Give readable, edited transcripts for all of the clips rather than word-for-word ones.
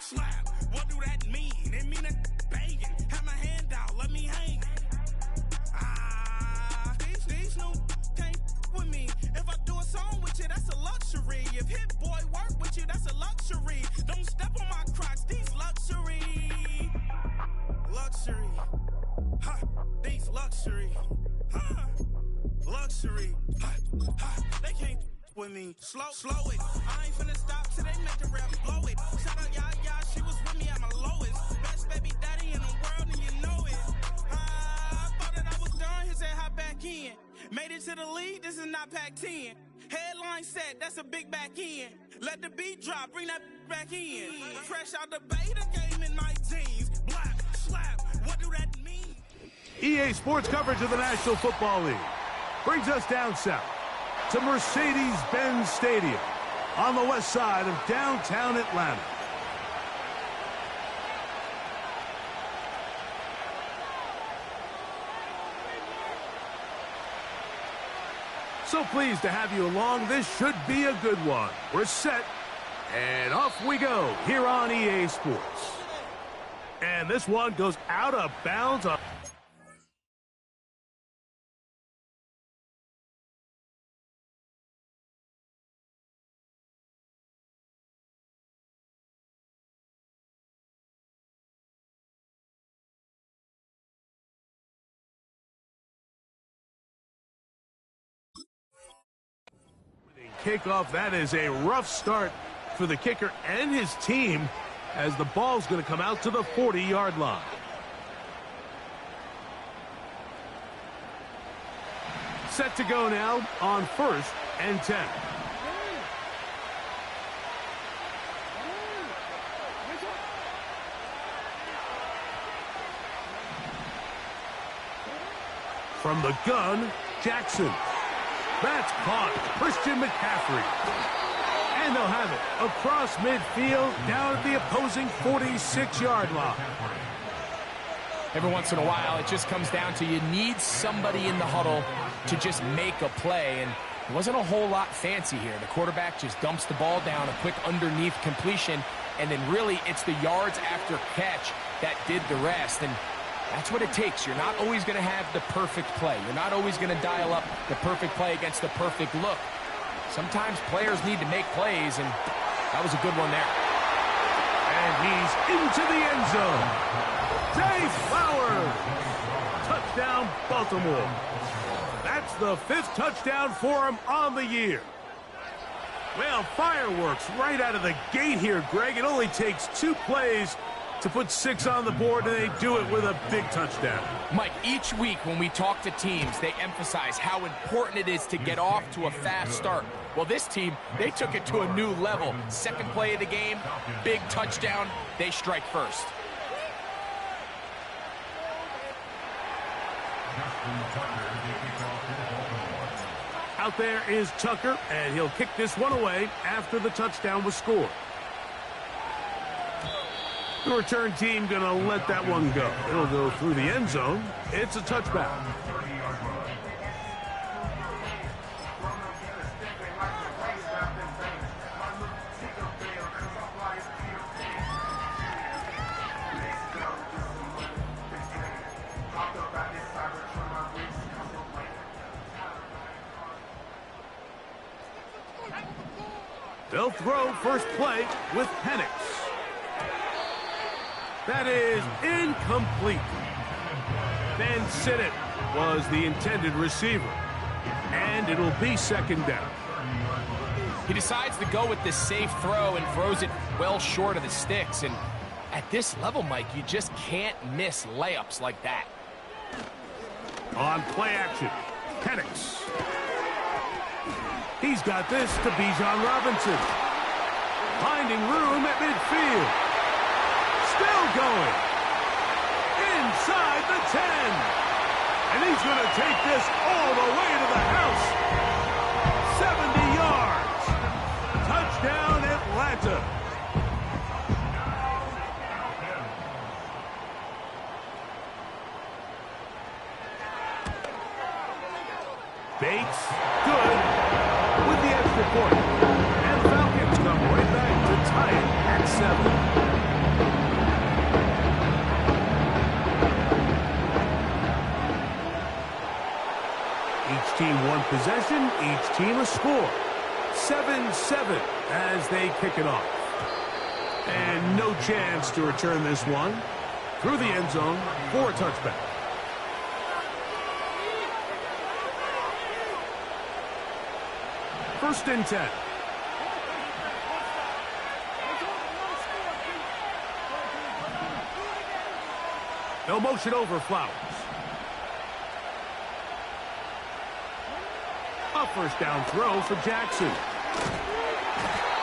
slap. What do that mean? It mean a banging. Have my hand out, let me hang. These new can't with me. If I do a song with you, that's a luxury. If Hit Boy work with you, that's a luxury. Don't step on my Crocs, these luxury. Luxury. Ha, these luxury. Ha, luxury. Ha, ha, they can't with me. Slow it. I ain't finna stop till they make the rap blow it. Shout out Yaya, she was with me at my lowest. Best baby daddy in the world and you know it. I thought that I was done, he said hop back in. Made it to the league, this is not Pac-10. Headline set, that's a big back end. Let the beat drop, bring that back in. Fresh out the beta game in my jeans. Black, slap, what do that mean? EA Sports coverage of the National Football League brings us down south to Mercedes-Benz Stadium on the west side of downtown Atlanta. So pleased to have you along. This should be a good one. We're set, and off we go here on EA Sports. And this one goes out of bounds. Kickoff. That is a rough start for the kicker and his team as the ball's going to come out to the 40-yard line. Set to go now on 1st and 10. From the gun, Jackson. That's caught. Christian McCaffrey. And they'll have it across midfield down at the opposing 46-yard line. Every once in a while, it just comes down to you need somebody in the huddle to just make a play. And it wasn't a whole lot fancy here. The quarterback just dumps the ball down, a quick underneath completion, and then really it's the yards after catch that did the rest. And that's what it takes. You're not always going to have the perfect play. You're not always going to dial up the perfect play against the perfect look. Sometimes players need to make plays, and that was a good one there. And he's into the end zone. Zay Flowers. Touchdown, Baltimore. That's the 5th touchdown for him on the year. Well, fireworks right out of the gate here, Greg. It only takes 2 plays to put 6 on the board, and they do it with a big touchdown. Mike, each week when we talk to teams, they emphasize how important it is to get off to a fast start. Well, this team, they took it to a new level. 2nd play of the game, big touchdown, they strike first. Out there is Tucker, and he'll kick this one away after the touchdown was scored. The return team going to let that one go. It'll go through the end zone. It's a touchback. They'll throw first play with Penix. That is incomplete. Ben Sinnott was the intended receiver. And it'll be 2nd down. He decides to go with the safe throw and throws it well short of the sticks. And at this level, Mike, you just can't miss layups like that. On play action, Penix. He's got this to Bijan Robinson. Finding room at midfield. Still going. Inside the 10. And he's going to take this all the way to the house. 70 yards. Touchdown, Atlanta. Bates, good, with the extra point. And the Falcons come right back to tie it at 7. possession, each team a score. 7-7 as they kick it off. And no chance to return this one through the end zone for a touchback. First and 10. They'll motion over Flowers. A first down throw for Jackson.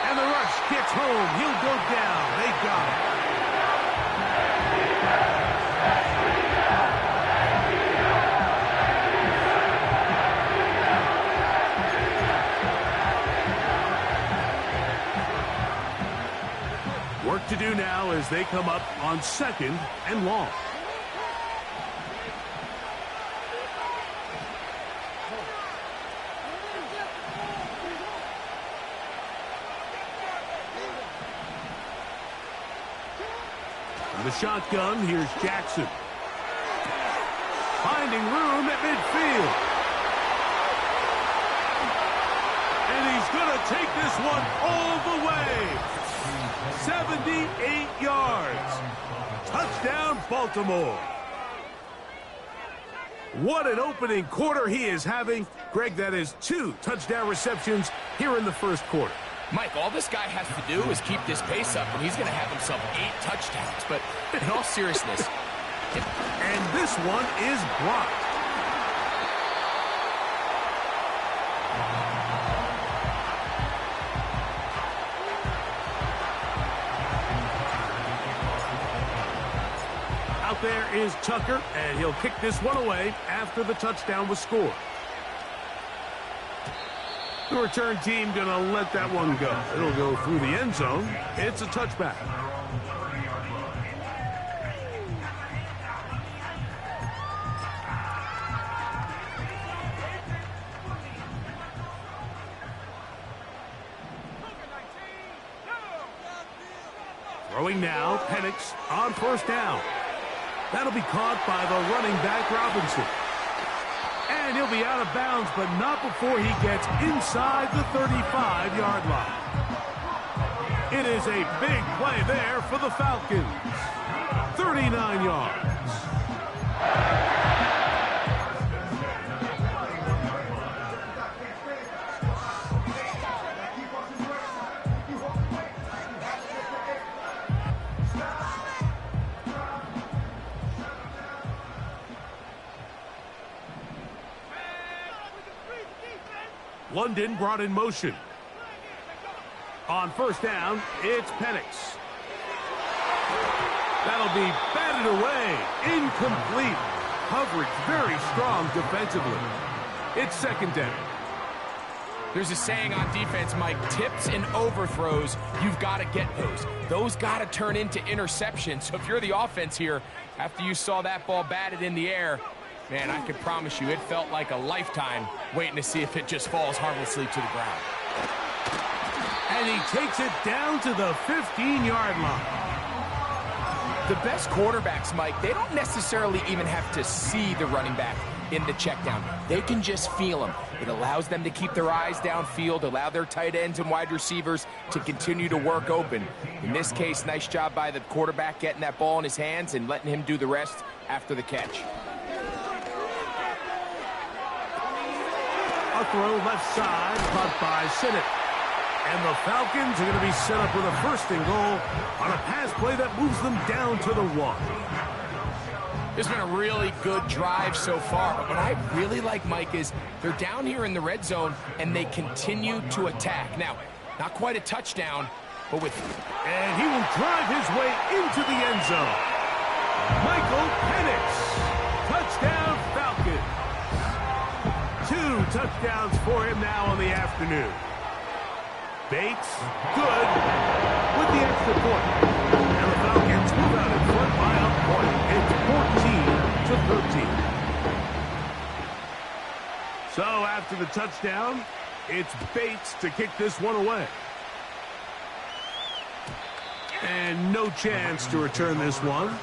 And the rush gets home. He'll go down. They got it. Work to do now as they come up on 2nd and long. The shotgun, here's Jackson. Finding room at midfield. And he's going to take this one all the way. 78 yards. Touchdown, Baltimore. What an opening quarter he is having. Greg, that is 2 touchdown receptions here in the first quarter. Mike, all this guy has to do is keep this pace up, and he's going to have himself 8 touchdowns. But in all seriousness. And this one is blocked. Out there is Tucker, and he'll kick this one away after the touchdown was scored. The return team going to let that one go. It'll go through the end zone. It's a touchback. Throwing now, Penix on first down. That'll be caught by the running back, Robinson. And he'll be out of bounds, but not before he gets inside the 35-yard line. It is a big play there for the Falcons. 39 yards. London brought in motion. On first down, it's Penix. That'll be batted away. Incomplete. Coverage very strong defensively. It's 2nd down. There's a saying on defense, Mike, tips and overthrows, you've got to get those. Those got to turn into interceptions. So if you're the offense here, after you saw that ball batted in the air, man, I can promise you it felt like a lifetime waiting to see if it just falls harmlessly to the ground. And he takes it down to the 15-yard line. The best quarterbacks, Mike, they don't necessarily even have to see the running back in the check down. They can just feel him. It allows them to keep their eyes downfield, allow their tight ends and wide receivers to continue to work open. In this case, nice job by the quarterback getting that ball in his hands and letting him do the rest after the catch. A throw left side, caught by Sinnott. And the Falcons are going to be set up with a 1st and goal on a pass play that moves them down to the 1. It's been a really good drive so far, but what I really like, Mike, is they're down here in the red zone, and they continue to attack. Now, not quite a touchdown, but with... And he will drive his way into the end zone. Michael Penix. Touchdown, Falcons. 2 touchdowns for him now on the afternoon. Bates, good, with the extra point. And the Falcons move out in front by a point. It's 14-13. So after the touchdown, it's Bates to kick this one away. And no chance to return this one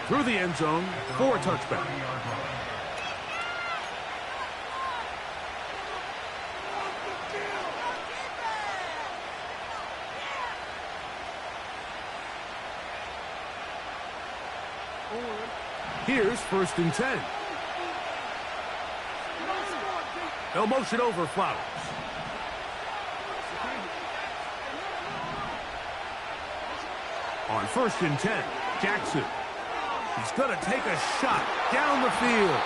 through the end zone for a touchback. Here's 1st and 10. They'll motion over Flowers. On 1st and 10, Jackson. He's going to take a shot down the field.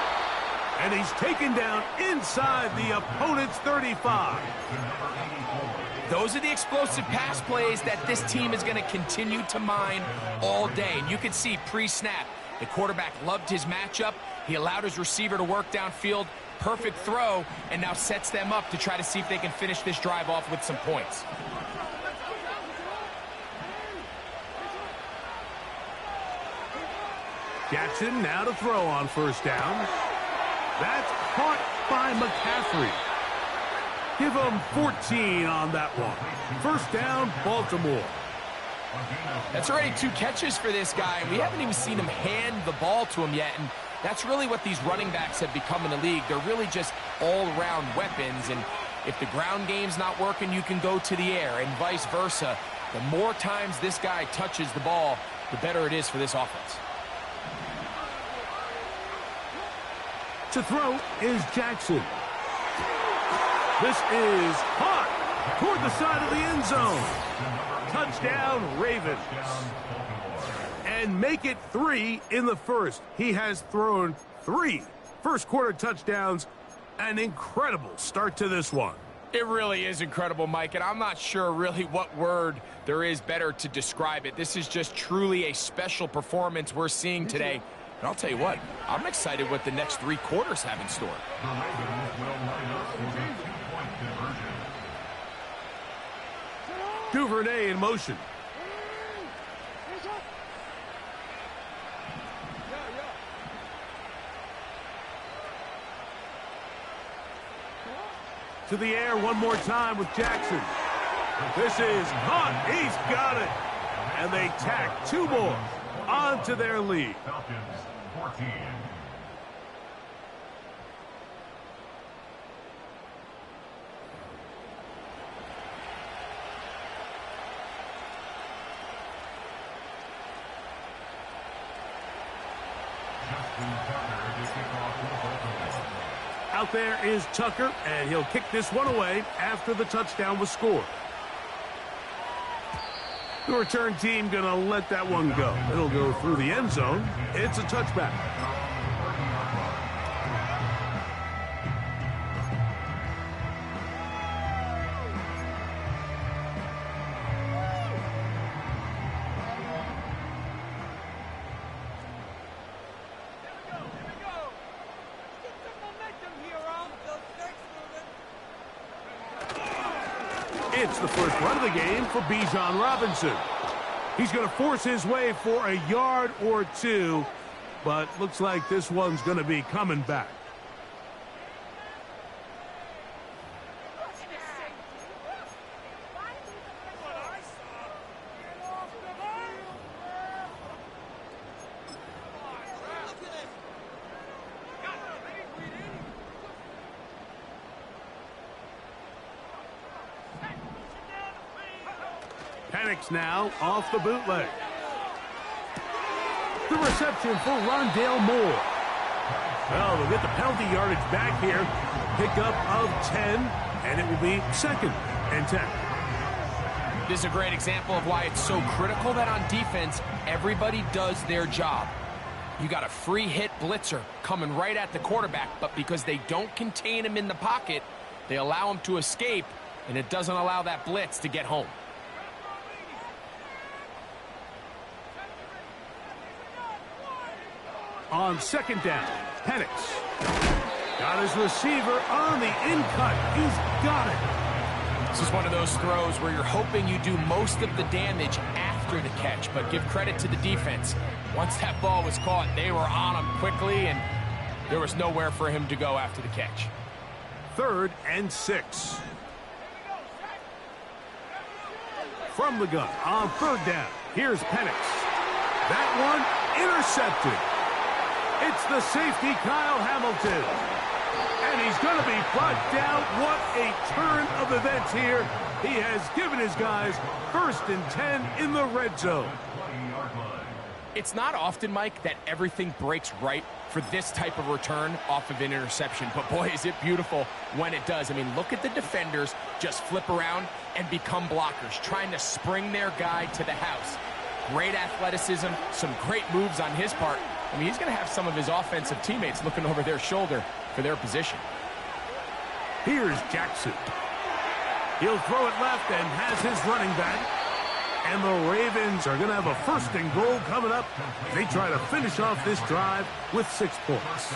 And he's taken down inside the opponent's 35. Those are the explosive pass plays that this team is going to continue to mine all day. And you can see pre-snap, the quarterback loved his matchup. He allowed his receiver to work downfield. Perfect throw, and now sets them up to try to see if they can finish this drive off with some points. Jackson now to throw on 1st down. That's caught by McCaffrey. Give him 14 on that one. 1st down, Baltimore. That's already 2 catches for this guy. We haven't even seen him hand the ball to him yet, and that's really what these running backs have become in the league. They're really just all-around weapons, and if the ground game's not working, you can go to the air, and vice versa. The more times this guy touches the ball, the better it is for this offense. To throw is Jackson. This is caught toward the side of the end zone. Touchdown, Ravens. And make it 3 in the 1st. He has thrown 3 first-quarter touchdowns. An incredible start to this one. It really is incredible, Mike, and I'm not sure really what word there is better to describe it. This is just truly a special performance we're seeing today. And I'll tell you what, I'm excited what the next 3 quarters have in store. Duvernay in motion. To the air one more time with Jackson. This is caught. He's got it. And they tack 2 more onto their lead. Falcons 14. Out there is Tucker, and he'll kick this one away after the touchdown was scored. The return team going to let that one go. It'll go through the end zone. It's a touchback. It's the first run of the game for Bijan Robinson. He's going to force his way for a yard or 2, but looks like this one's going to be coming back. Now off the bootleg. The reception for Rondale Moore. Well, they'll get the penalty yardage back here. Pickup of 10, and it will be 2nd and 10. This is a great example of why it's so critical that on defense, everybody does their job. You got a free hit blitzer coming right at the quarterback, but because they don't contain him in the pocket, they allow him to escape, and it doesn't allow that blitz to get home. On 2nd down, Penix. Got his receiver on the in-cut. He's got it. This is one of those throws where you're hoping you do most of the damage after the catch, but give credit to the defense. Once that ball was caught, they were on him quickly, and there was nowhere for him to go after the catch. 3rd and 6. From the gun on 3rd down, here's Penix. That one intercepted. It's the safety, Kyle Hamilton. And he's going to be brought down. What a turn of events here. He has given his guys 1st and 10 in the red zone. It's not often, Mike, that everything breaks right for this type of return off of an interception. But, boy, is it beautiful when it does. I mean, look at the defenders just flip around and become blockers, trying to spring their guy to the house. Great athleticism, some great moves on his part. I mean, he's going to have some of his offensive teammates looking over their shoulder for their position. Here's Jackson. He'll throw it left and has his running back. And the Ravens are going to have a 1st and goal coming up. They try to finish off this drive with 6 points.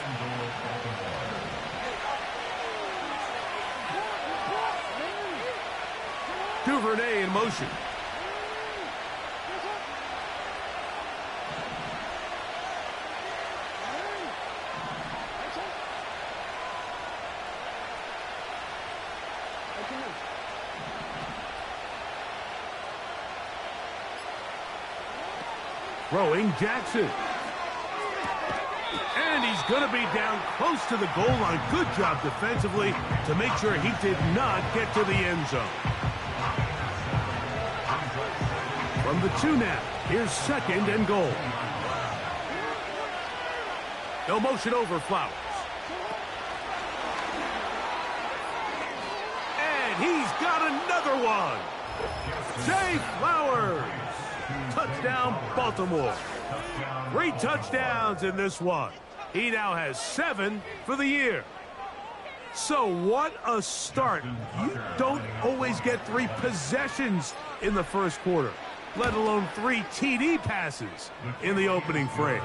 Duvernay in motion. Throwing Jackson. And he's going to be down close to the goal line. Good job defensively to make sure he did not get to the end zone. From the 2 now, here's 2nd and goal. No motion over Flowers. And he's got another one. Zay Flowers. Touchdown, Baltimore. 3 touchdowns in this one. He now has 7 for the year. So what a start. You don't always get 3 possessions in the first quarter, let alone 3 TD passes in the opening frame.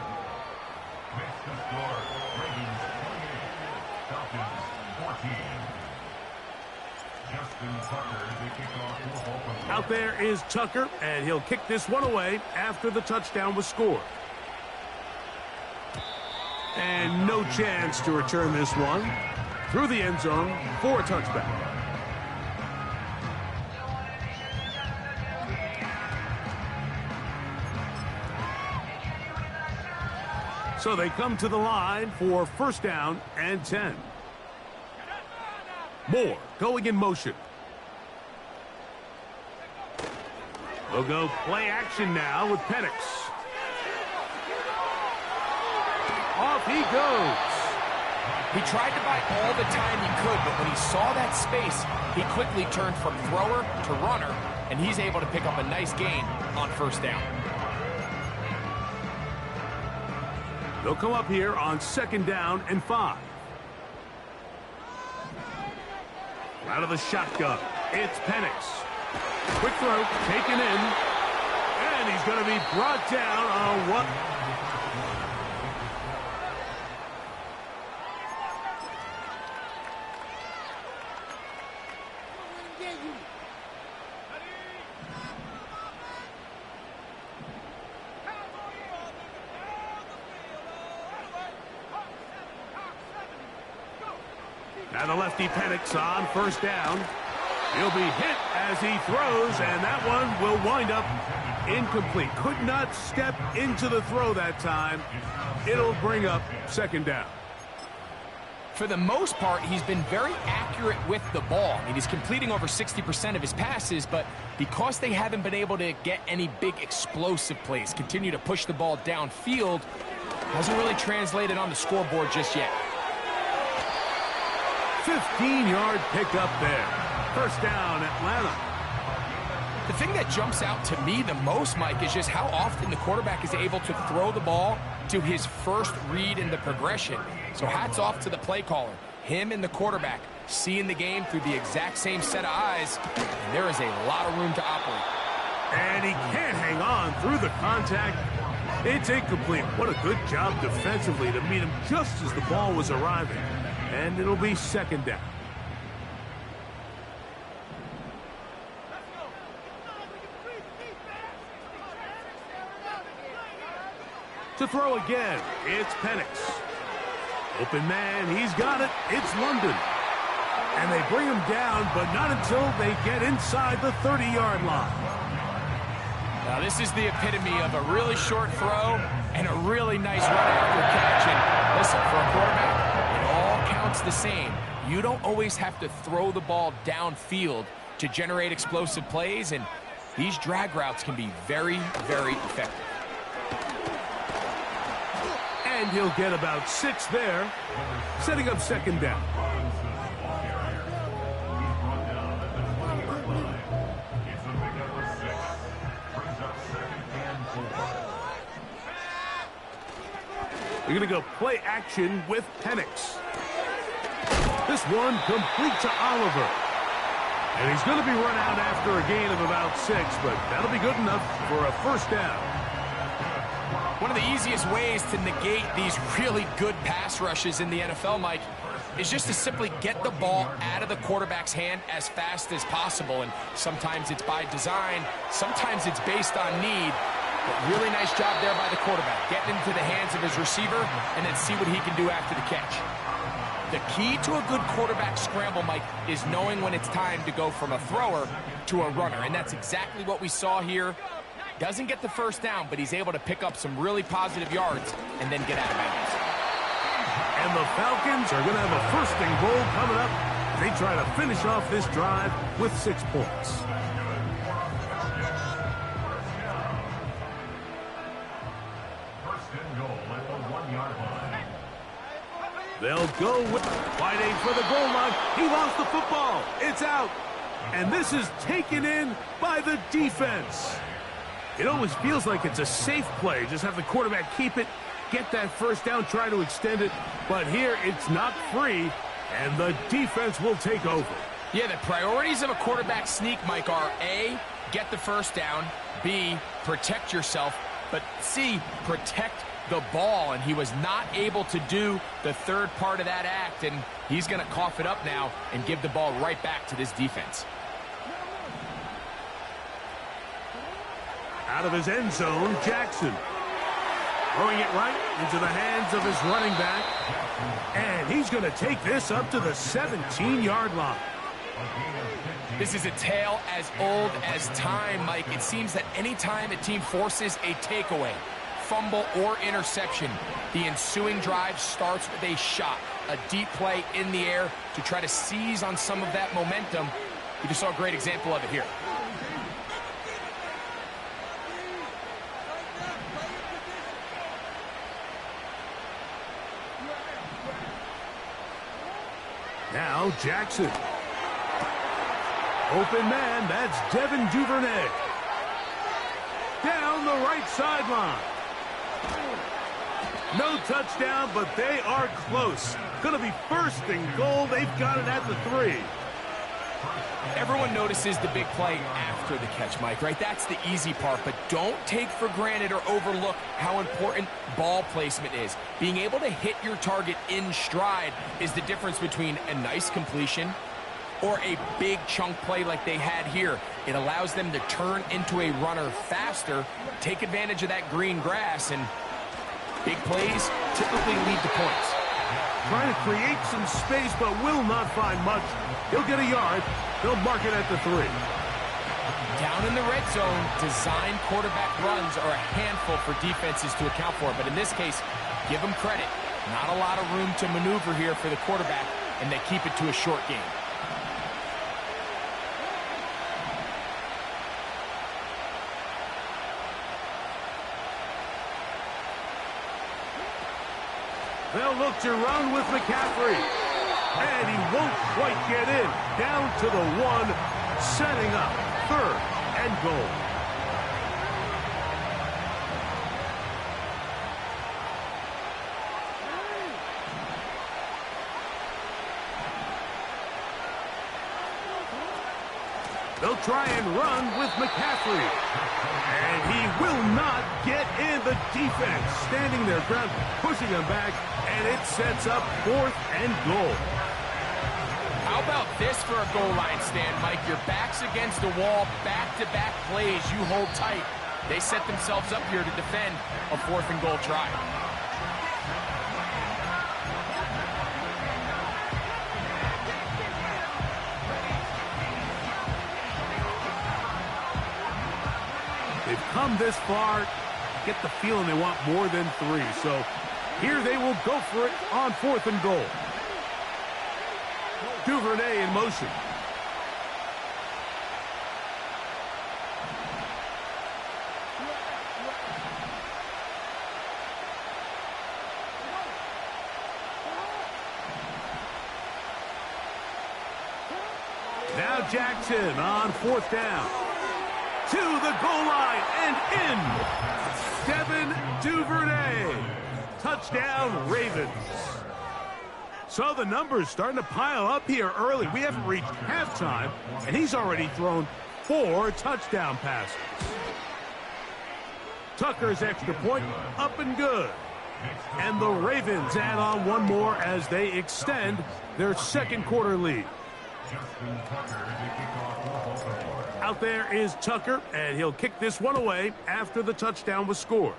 Out there is Tucker, and he'll kick this one away after the touchdown was scored. And no chance to return this one through the end zone for a touchback. So they come to the line for 1st down and 10. Moore going in motion. We'll go play action now with Penix. Off he goes. He tried to buy all the time he could, but when he saw that space, he quickly turned from thrower to runner, and he's able to pick up a nice gain on 1st down. They'll come up here on 2nd down and 5. Out of the shotgun, it's Penix. Quick throw, taken in, and he's going to be brought down on what? Now the lefty Penix on 1st down. He'll be hit as he throws, and that one will wind up incomplete. Could not step into the throw that time. It'll bring up 2nd down. For the most part, he's been very accurate with the ball. I mean, he's completing over 60% of his passes, but because they haven't been able to get any big explosive plays, continue to push the ball downfield, hasn't really translated on the scoreboard just yet. 15-yard pickup there. 1st down, Atlanta. The thing that jumps out to me the most, Mike, is just how often the quarterback is able to throw the ball to his first read in the progression. So hats off to the play caller. Him and the quarterback seeing the game through the exact same set of eyes, and there is a lot of room to operate. And he can't hang on through the contact. It's incomplete. What a good job defensively to meet him just as the ball was arriving. And it'll be 2nd down. To throw again, it's Penix. Open man, he's got it. It's London. And they bring him down, but not until they get inside the 30-yard line. Now, this is the epitome of a really short throw and a really nice run after catch. And listen, for a quarterback, it all counts the same. You don't always have to throw the ball downfield to generate explosive plays, and these drag routes can be very, very effective. And he'll get about 6 there, setting up second down. You're going to go play action with Penix. This one complete to Oliver. And he's going to be run out after a gain of about 6, but that'll be good enough for a first down. One of the easiest ways to negate these really good pass rushes in the NFL, Mike, is just to simply get the ball out of the quarterback's hand as fast as possible. And sometimes it's by design, sometimes it's based on need. But really nice job there by the quarterback, getting into the hands of his receiver and then see what he can do after the catch. The key to a good quarterback scramble, Mike, is knowing when it's time to go from a thrower to a runner. And that's exactly what we saw here. Doesn't get the first down, but he's able to pick up some really positive yards and then get out of bounds. And the Falcons are going to have a first and goal coming up. They try to finish off this drive with 6 points. They'll go with fighting for the goal line. He lost the football. It's out. And this is taken in by the defense. It always feels like it's a safe play. Just have the quarterback keep it, get that first down, try to extend it. But here it's not free, and the defense will take over. Yeah, the priorities of a quarterback sneak, Mike, are A, get the first down, B, protect yourself, but C, protect the ball, and he was not able to do the third part of that act, and he's going to cough it up now and give the ball right back to this defense. Out of his end zone, Jackson. Throwing it right into the hands of his running back, and he's going to take this up to the 17-yard line. This is a tale as old as time, Mike. It seems that any time a team forces a takeaway, fumble, or interception, the ensuing drive starts with a shot, a deep play in the air to try to seize on some of that momentum. We just saw a great example of it here. Now Jackson. Open man, that's Devin Duvernay. Down the right sideline. No touchdown, but they are close. Going to be first and goal. They've got it at the 3. Everyone notices the big play after the catch, Mike, right? That's the easy part, but don't take for granted or overlook how important ball placement is. Being able to hit your target in stride is the difference between a nice completion or a big chunk play like they had here. It allows them to turn into a runner faster, take advantage of that green grass, and big plays typically lead to points. Trying to create some space, but will not find much. He'll get a yard. He'll mark it at the 3. Down in the red zone, design quarterback runs are a handful for defenses to account for. But in this case, give them credit. Not a lot of room to maneuver here for the quarterback, and they keep it to a short game. They'll look to run with McCaffrey. And he won't quite get in. Down to the 1, setting up 3rd and goal. They'll try and run with McCaffrey. And he will not get in. The defense standing their ground, pushing him back, and it sets up 4th and goal. How about this for a goal line stand, Mike? Your back's against the wall, back-to-back plays you hold tight. They set themselves up here to defend a 4th and goal try. They've come this far, get the feeling they want more than 3. So here they will go for it on 4th and goal. Duvernay in motion. Jackson on 4th down. To the goal line and in. Devin Duvernay. Touchdown, Ravens. So the numbers starting to pile up here early. We haven't reached halftime, and he's already thrown 4 touchdown passes. Tucker's extra point up and good. And the Ravens add on one more as they extend their second quarter lead. Out there is Tucker, and he'll kick this one away after the touchdown was scored.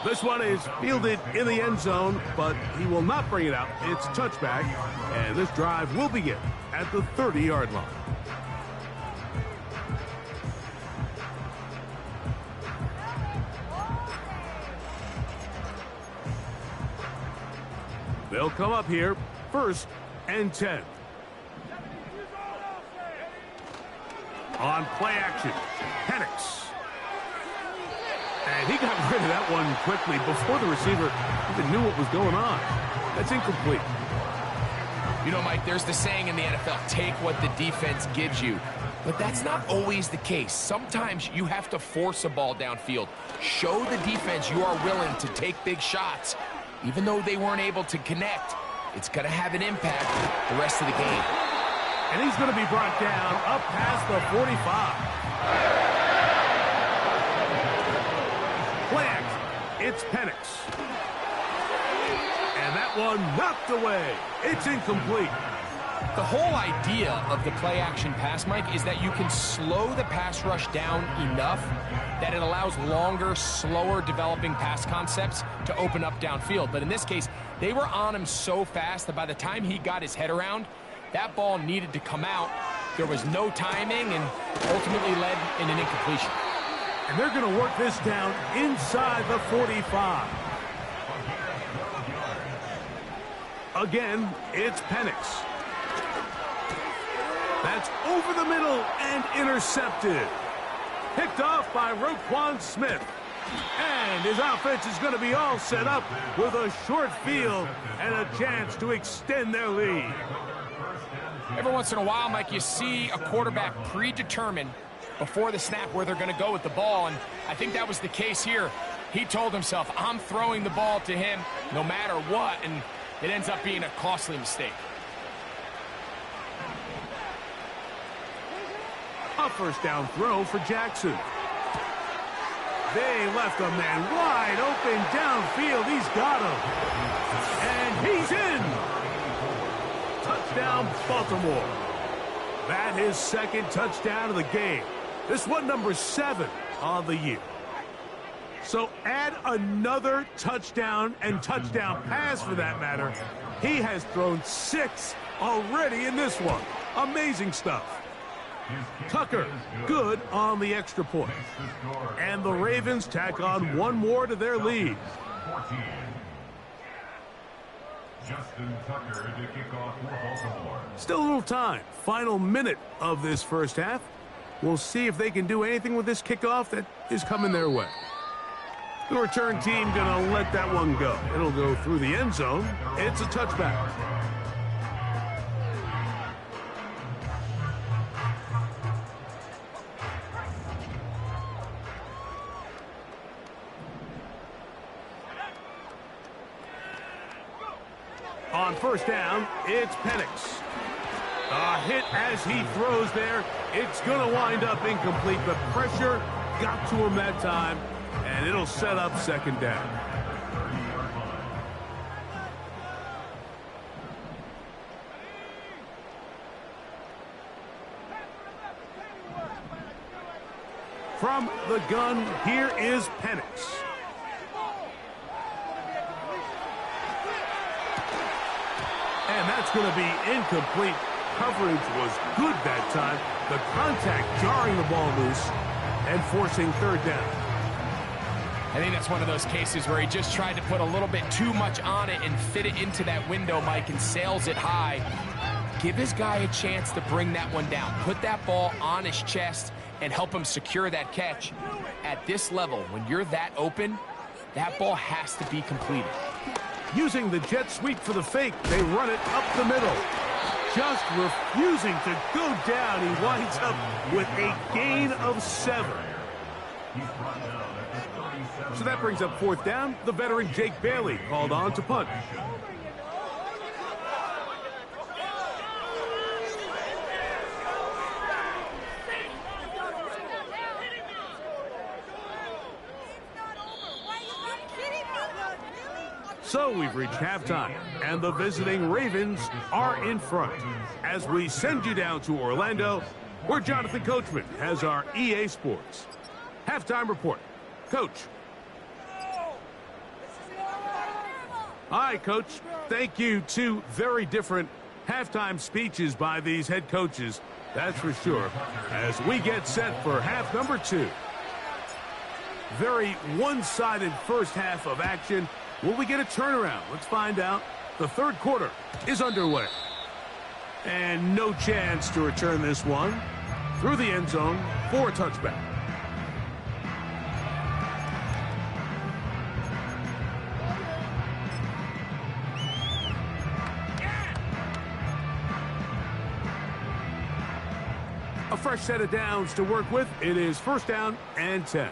This one is fielded in the end zone, but he will not bring it out. It's touchback, and this drive will begin at the 30-yard line. They'll come up here, 1st and 10. On play action, Penix. And he got rid of that one quickly before the receiver even knew what was going on. That's incomplete. You know, Mike, there's the saying in the NFL, take what the defense gives you. But that's not always the case. Sometimes you have to force a ball downfield. Show the defense you are willing to take big shots. Even though they weren't able to connect, it's going to have an impact the rest of the game. And he's going to be brought down up past the 45. Play action. It's Penix. And that one knocked away. It's incomplete. The whole idea of the play action pass, Mike, is that you can slow the pass rush down enough that it allows longer, slower developing pass concepts to open up downfield. But in this case, they were on him so fast that by the time he got his head around, that ball needed to come out. There was no timing and ultimately led in an incompletion. And they're going to work this down inside the 45. Again, it's Penix. That's over the middle and intercepted. Picked off by Roquan Smith. And his offense is going to be all set up with a short field and a chance to extend their lead. Every once in a while, Mike, you see a quarterback predetermine before the snap where they're going to go with the ball, and I think that was the case here. He told himself, I'm throwing the ball to him no matter what, and it ends up being a costly mistake. A first down throw for Jackson. They left a man wide open downfield. He's got him. And he's in. Touchdown, Baltimore. That is second touchdown of the game. This one number 7 on the year. So add another touchdown and touchdown pass for that matter. He has thrown 6 already in this one. Amazing stuff. Tucker, good on the extra point. And the Ravens tack on one more to their lead. Still a little time. Final minute of this first half. We'll see if they can do anything with this kickoff that is coming their way. The return team going to let that one go. It'll go through the end zone. It's a touchback. On first down, it's Penix. A hit as he throws there. It's going to wind up incomplete, but pressure got to him that time, and it'll set up second down. From the gun, here is Penix. And that's going to be incomplete. Coverage was good that time. The contact jarring the ball loose and forcing third down. I think that's one of those cases where he just tried to put a little bit too much on it and fit it into that window, Mike, and sails it high. Give his guy a chance to bring that one down. Put that ball on his chest and help him secure that catch. At this level, when you're that open, that ball has to be completed. Using the jet sweep for the fake, they run it up the middle. Just refusing to go down. He winds up with a gain of 7. So that brings up 4th down. The veteran Jake Bailey called on to punt. So we've reached halftime, and the visiting Ravens are in front. As we send you down to Orlando, where Jonathan Coachman has our EA Sports halftime report. Coach. Hi, Coach. Thank you. 2 very different halftime speeches by these head coaches, that's for sure, as we get set for half number 2. Very one-sided first half of action. Will we get a turnaround? Let's find out. The 3rd quarter is underway. And no chance to return this one through the end zone for a touchback. A fresh set of downs to work with. It is 1st down and 10.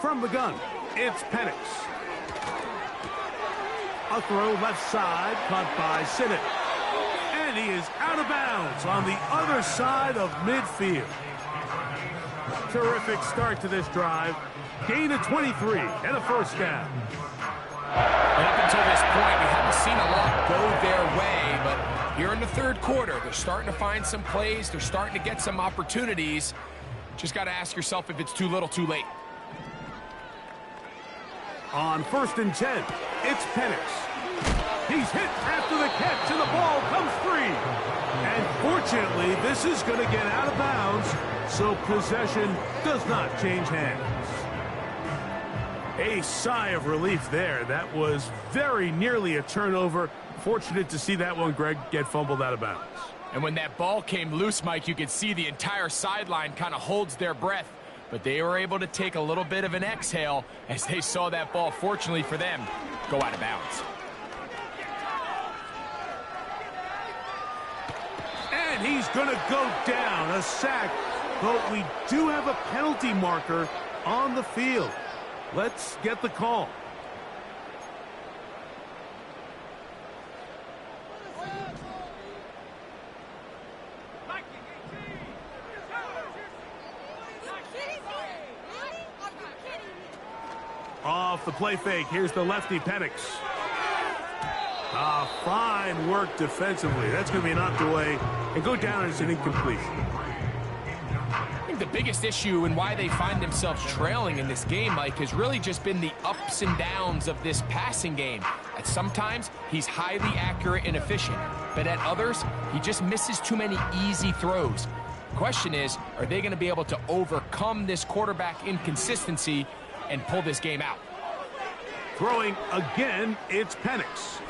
From the gun, it's Penix. A throw left side, caught by Sinnott. And he is out of bounds on the other side of midfield. Terrific start to this drive. Gain of 23 and a 1st down. And up until this point, we haven't seen a lot go their way, but here in the 3rd quarter, they're starting to find some plays. They're starting to get some opportunities. Just got to ask yourself if it's too little, too late. On 1st and 10, it's Penix. He's hit after the catch, and the ball comes free. And fortunately, this is going to get out of bounds, so possession does not change hands. A sigh of relief there. That was very nearly a turnover. Fortunate to see that one, Greg, get fumbled out of bounds. And when that ball came loose, Mike, you could see the entire sideline kind of holds their breath. But they were able to take a little bit of an exhale as they saw that ball, fortunately for them, go out of bounds. And he's going to go down, a sack. But we do have a penalty marker on the field. Let's get the call. Off the play fake, here's the lefty Penix. Fine work defensively. That's going to be knocked away and go down as an incompletion. I think the biggest issue and why they find themselves trailing in this game, Mike, has really just been the ups and downs of this passing game. At sometimes, he's highly accurate and efficient, but at others, he just misses too many easy throws. The question is, are they going to be able to overcome this quarterback inconsistency and pull this game out? Throwing again, it's Penix.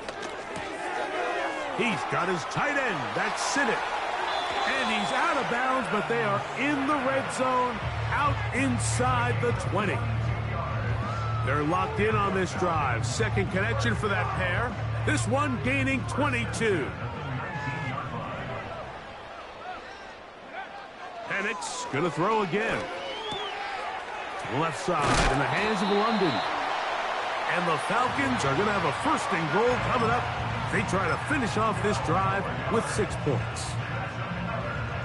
He's got his tight end. That's Sinnott. And he's out of bounds, but they are in the red zone, out inside the 20. They're locked in on this drive. 2nd connection for that pair. This one gaining 22. Penix going to throw again. To the left side in the hands of London. And the Falcons are going to have a 1st and goal coming up. They try to finish off this drive with 6 points.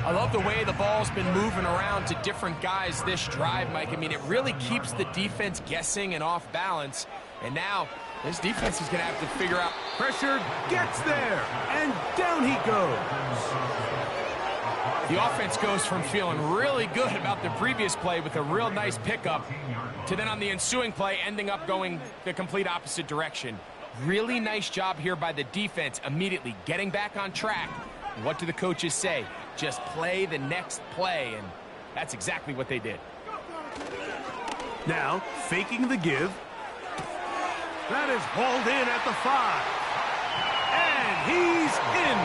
I love the way the ball's been moving around to different guys this drive, Mike. I mean, it really keeps the defense guessing and off balance. And now this defense is going to have to figure out. Pressure gets there, and down he goes. The offense goes from feeling really good about the previous play with a real nice pickup to then on the ensuing play ending up going the complete opposite direction. Really nice job here by the defense, immediately getting back on track. And what do the coaches say? Just play the next play, and that's exactly what they did. Now, faking the give. That is hauled in at the 5. And he's in.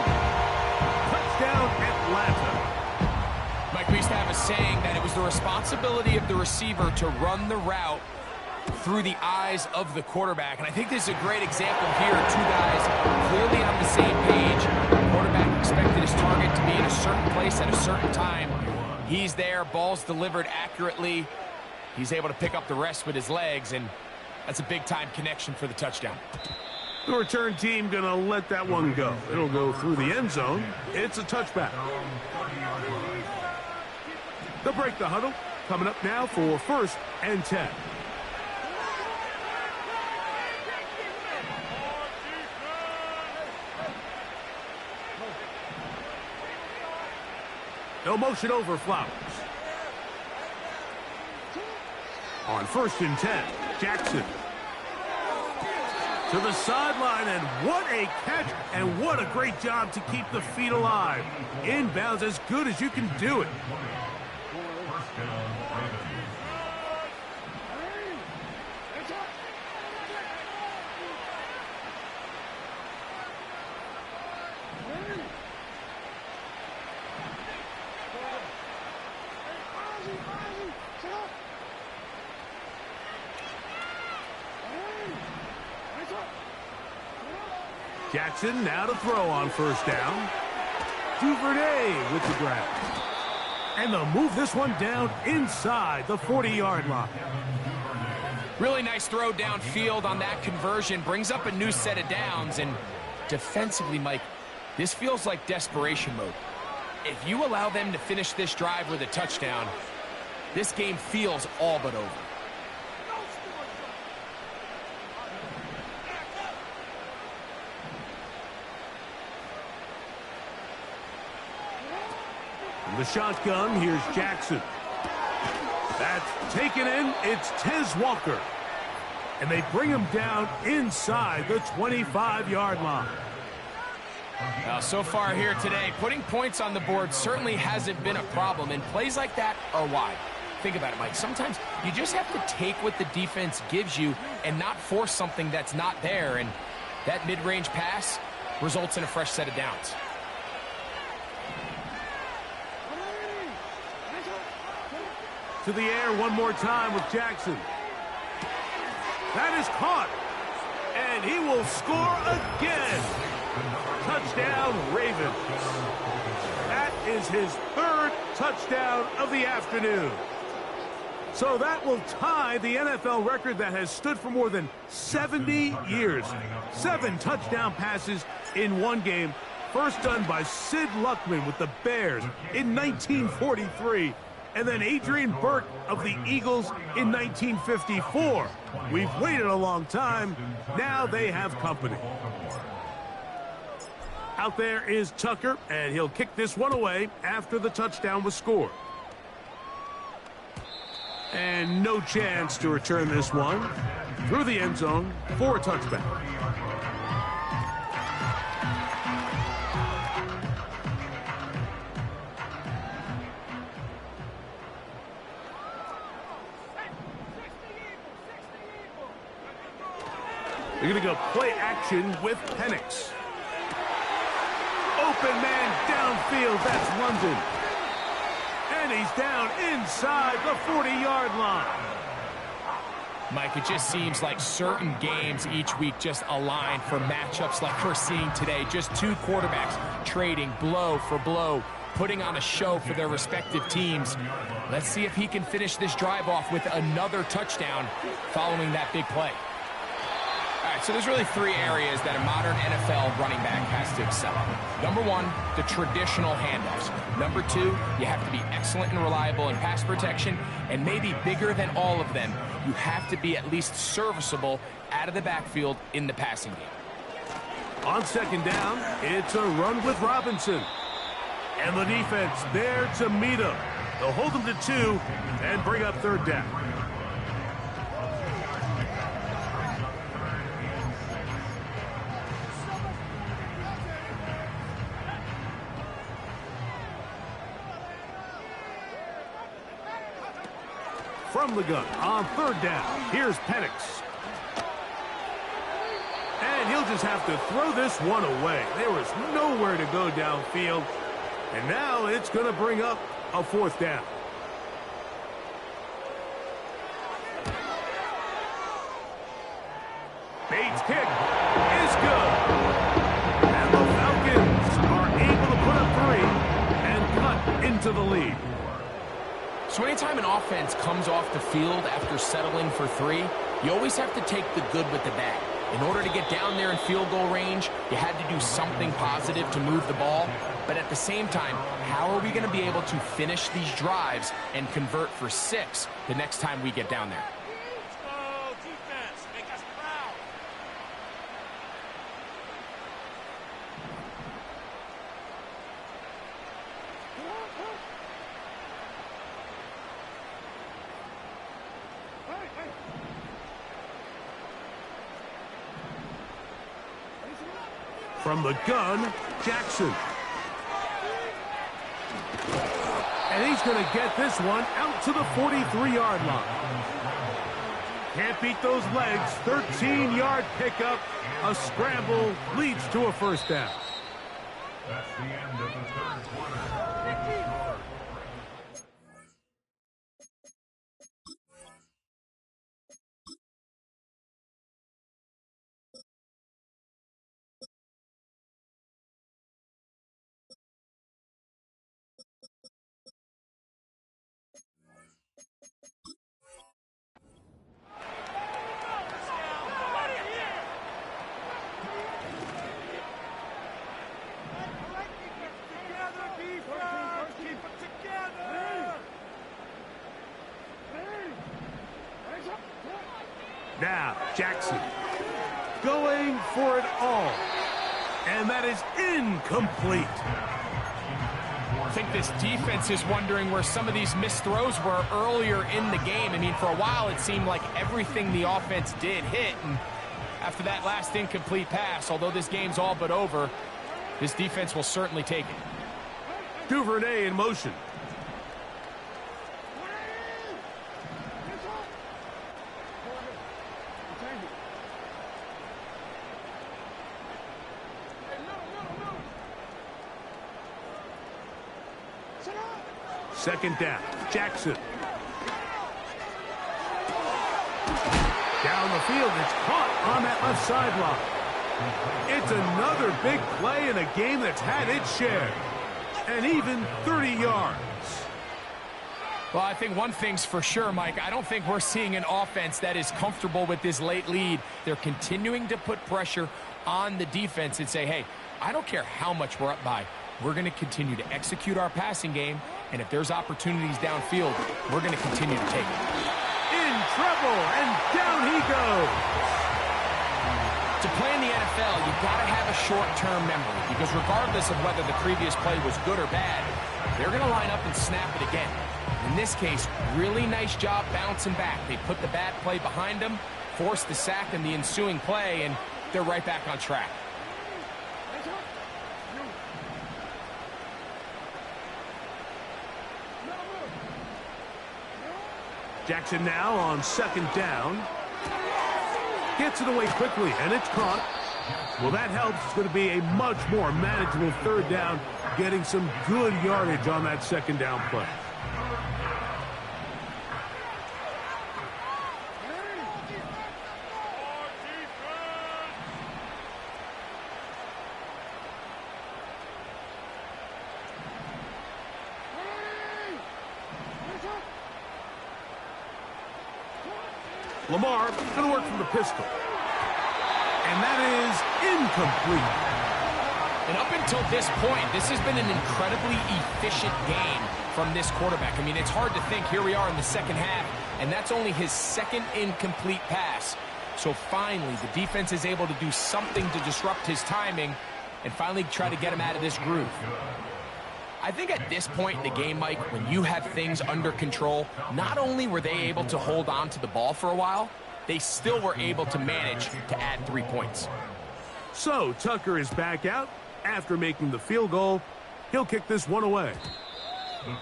Touchdown, Atlanta. Mike, we used to have a saying that it was the responsibility of the receiver to run the route through the eyes of the quarterback. And I think this is a great example here. Two guys clearly on the same page. The quarterback expected his target to be in a certain place at a certain time. He's there, ball's delivered accurately. He's able to pick up the rest with his legs, and that's a big-time connection for the touchdown. The return team gonna let that one go. It'll go through the end zone. It's a touchback. They'll break the huddle. Coming up now for 1st and 10. No motion over Flowers. On 1st and 10, Jackson. To the sideline, and what a catch, and what a great job to keep the feet alive. Inbounds as good as you can do it. Jackson now to throw on 1st down. Duvernay with the grab. And they'll move this one down inside the 40-yard line. Really nice throw downfield on that conversion. Brings up a new set of downs. And defensively, Mike, this feels like desperation mode. If you allow them to finish this drive with a touchdown, this game feels all but over. The shotgun, here's Jackson. That's taken in, it's Tez Walker. And they bring him down inside the 25-yard line. Now, so far here today, putting points on the board certainly hasn't been a problem, and plays like that are why. Think about it, Mike. Sometimes you just have to take what the defense gives you and not force something that's not there, and that mid-range pass results in a fresh set of downs. To the air one more time with Jackson. That is caught. And he will score again. Touchdown, Ravens. That is his 3rd touchdown of the afternoon. So that will tie the NFL record that has stood for more than 70 years. 7 touchdown passes in one game. First done by Sid Luckman with the Bears in 1943. And then Adrian Burke of the Eagles in 1954. We've waited a long time. Now they have company. Out there is Tucker, and he'll kick this one away after the touchdown was scored. And no chance to return this one through the end zone for a touchback. They're going to go play action with Penix. Open man downfield, that's London. And he's down inside the 40-yard line. Mike, it just seems like certain games each week just align for matchups like we're seeing today. Just two quarterbacks trading blow for blow, putting on a show for their respective teams. Let's see if he can finish this drive off with another touchdown following that big play. All right, so there's really 3 areas that a modern NFL running back has to excel at. Number 1, the traditional handoffs. Number 2, you have to be excellent and reliable in pass protection. And maybe bigger than all of them, you have to be at least serviceable out of the backfield in the passing game. On 2nd down, it's a run with Robinson. And the defense there to meet him. They'll hold him to 2 and bring up 3rd down. From the gun on 3rd down, here's Penix. And he'll just have to throw this one away. There was nowhere to go downfield. And now it's going to bring up a 4th down. So anytime an offense comes off the field after settling for 3, you always have to take the good with the bad. In order to get down there in field goal range, you had to do something positive to move the ball. But at the same time, how are we going to be able to finish these drives and convert for 6 the next time we get down there? From the gun, Jackson. And he's going to get this one out to the 43-yard line. Can't beat those legs. 13-yard pickup. A scramble leads to a first down. That's the end of the third quarter. Now, Jackson going for it all. And that is incomplete. I think this defense is wondering where some of these missed throws were earlier in the game. I mean, for a while it seemed like everything the offense did hit. And after that last incomplete pass, although this game's all but over, this defense will certainly take it. Duvernay in motion. Second down, Jackson. Down the field, it's caught on that left sideline. It's another big play in a game that's had its share. And even 30 yards. Well, I think one thing's for sure, Mike. I don't think we're seeing an offense that is comfortable with this late lead. They're continuing to put pressure on the defense and say, hey, I don't care how much we're up by. We're going to continue to execute our passing game, and if there's opportunities downfield, we're going to continue to take it. In trouble, and down he goes. To play in the NFL, you've got to have a short-term memory, because regardless of whether the previous play was good or bad, they're going to line up and snap it again. In this case, really nice job bouncing back. They put the bad play behind them, forced the sack in the ensuing play, and they're right back on track. Jackson now on second down. Gets it away quickly, and it's caught. Well, that helps. It's going to be a much more manageable third down, getting some good yardage on that second down play. Lamar going to work from the pistol. And that is incomplete. And up until this point, this has been an incredibly efficient game from this quarterback. I mean, it's hard to think. Here we are in the second half, and that's only his second incomplete pass. So finally, the defense is able to do something to disrupt his timing and finally try to get him out of this groove. I think at this point in the game, Mike, when you have things under control, not only were they able to hold on to the ball for a while, they still were able to manage to add 3 points. So Tucker is back out after making the field goal. He'll kick this one away.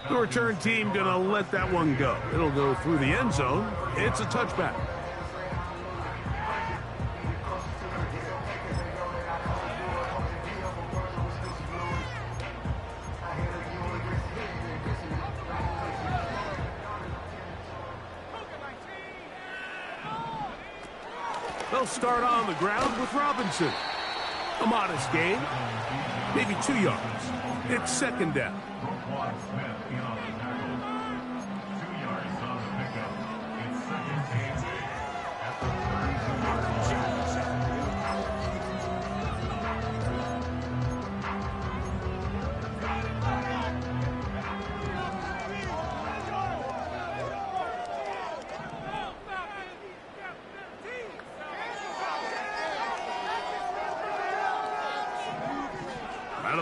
The return team going to let that one go. It'll go through the end zone. It's a touchback. They'll start on the ground with Robinson. A modest gain, maybe 2 yards. It's second down.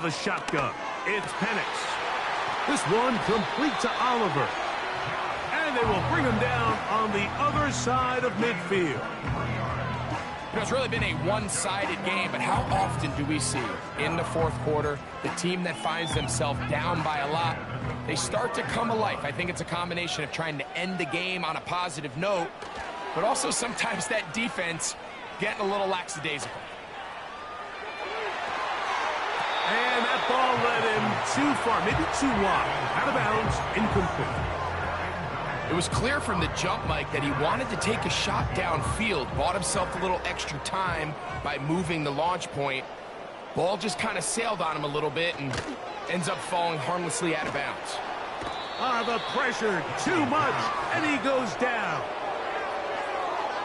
of the shotgun. It's Penix. This one complete to Oliver. And they will bring him down on the other side of midfield. You know, it's really been a one-sided game, but how often do we see in the fourth quarter the team that finds themselves down by a lot, they start to come alive. I think it's a combination of trying to end the game on a positive note, but also sometimes that defense getting a little lackadaisical. And that ball led him too far, maybe too wide. Out of bounds, incomplete. It was clear from the jump, Mike, that he wanted to take a shot downfield, bought himself a little extra time by moving the launch point. Ball just kind of sailed on him a little bit and ends up falling harmlessly out of bounds. The pressure, too much, and he goes down.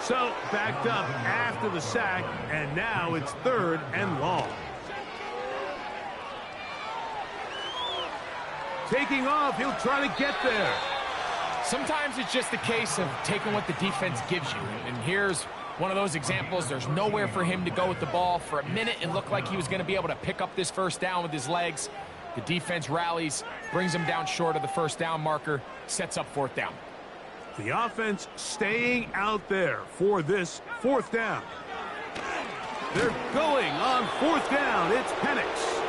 So, backed up after the sack, and now it's 3rd and long. Taking off, he'll try to get there. Sometimes it's just a case of taking what the defense gives you. And here's one of those examples. There's nowhere for him to go with the ball. For a minute, it looked like he was going to be able to pick up this first down with his legs. The defense rallies, brings him down short of the first down marker, sets up 4th down. The offense staying out there for this 4th down. They're going on 4th down. It's Penix.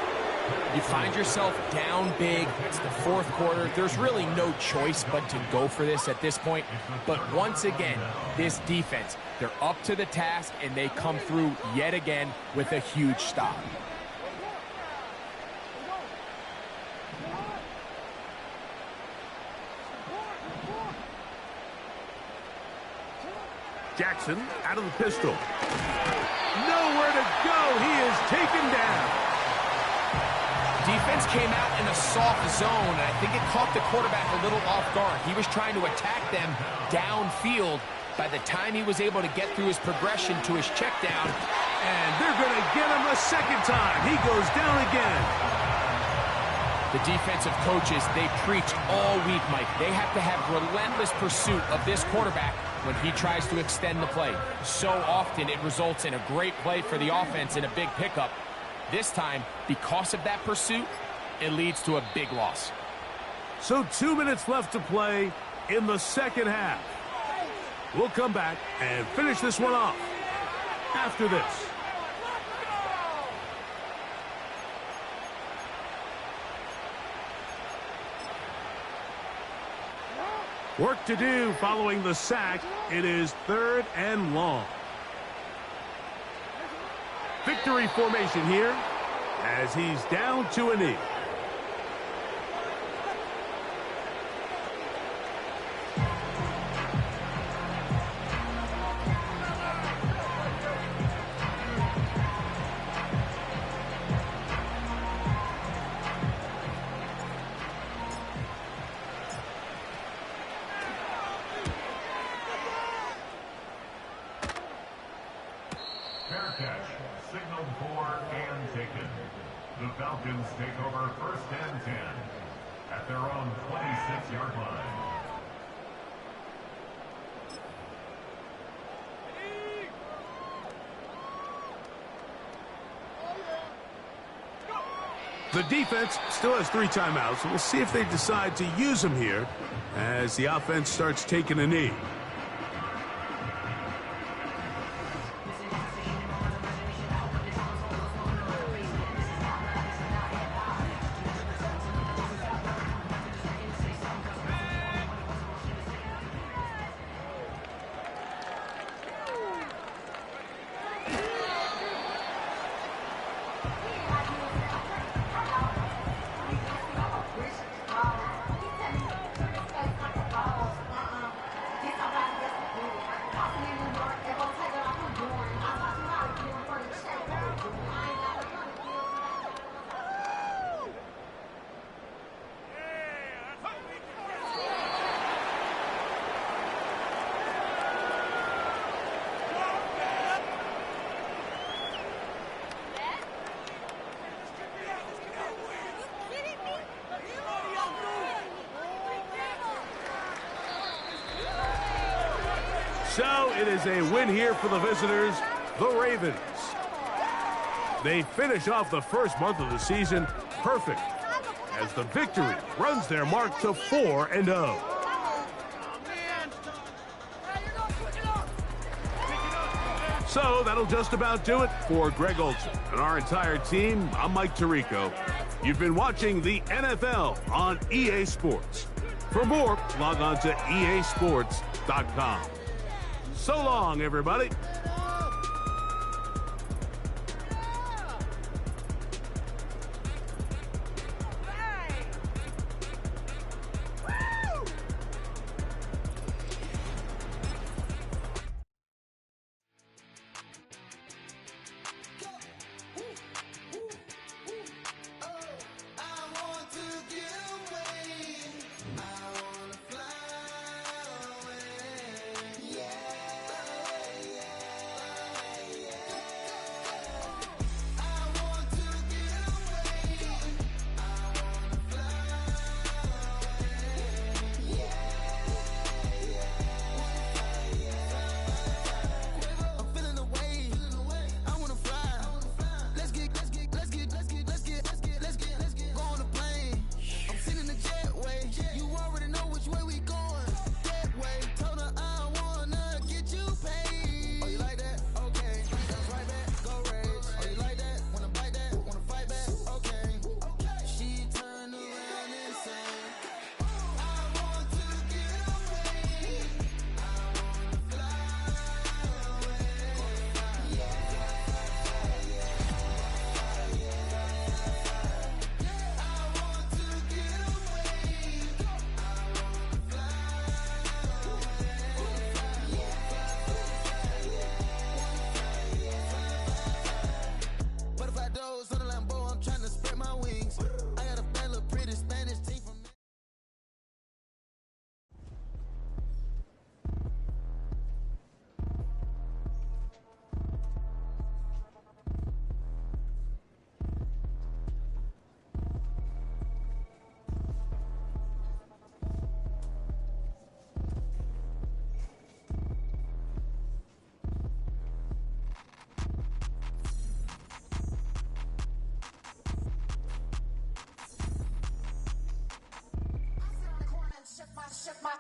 You find yourself down big. It's the fourth quarter. There's really no choice but to go for this at this point. But once again, this defense, they're up to the task, and they come through yet again with a huge stop. Jackson out of the pistol. Nowhere to go. He is taken down. Defense came out in a soft zone, and I think it caught the quarterback a little off guard. He was trying to attack them downfield. By the time he was able to get through his progression to his check down, and they're going to get him a second time. He goes down again. The defensive coaches, they preach all week, Mike. They have to have relentless pursuit of this quarterback when he tries to extend the play. So often it results in a great play for the offense and a big pickup. This time, because of that pursuit, it leads to a big loss. So 2 minutes left to play in the second half. We'll come back and finish this one off after this. Work to do following the sack. It is 3rd and long. Victory formation here as he's down to a knee. Fair catch, signaled for and taken. The Falcons take over 1st and 10 at their own 26-yard line. The defense still has 3 timeouts, and we'll see if they decide to use them here as the offense starts taking a knee. So it is a win here for the visitors, the Ravens. They finish off the first month of the season perfect, as the victory runs their mark to 4-0. So that'll just about do it for Greg Olson and our entire team. I'm Mike Tirico. You've been watching the NFL on EA Sports. For more, log on to easports.com. So long, everybody.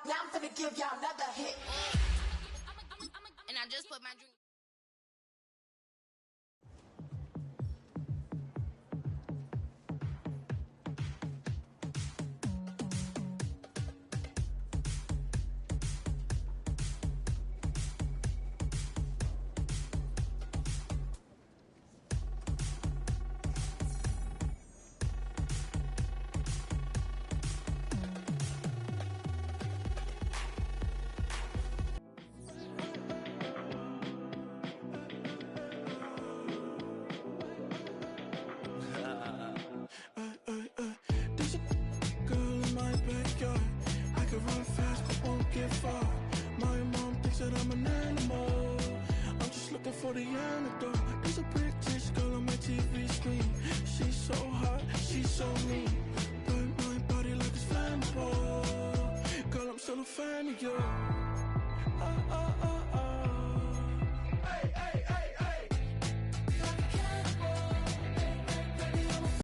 Now I'm finna give y'all another hit. And I just put my drink. I'm an animal. I'm just looking for the antidote. There's a British girl on my TV screen. She's so hot, she's so mean. Burn my body like it's flammable. Girl, I'm still a fan of you.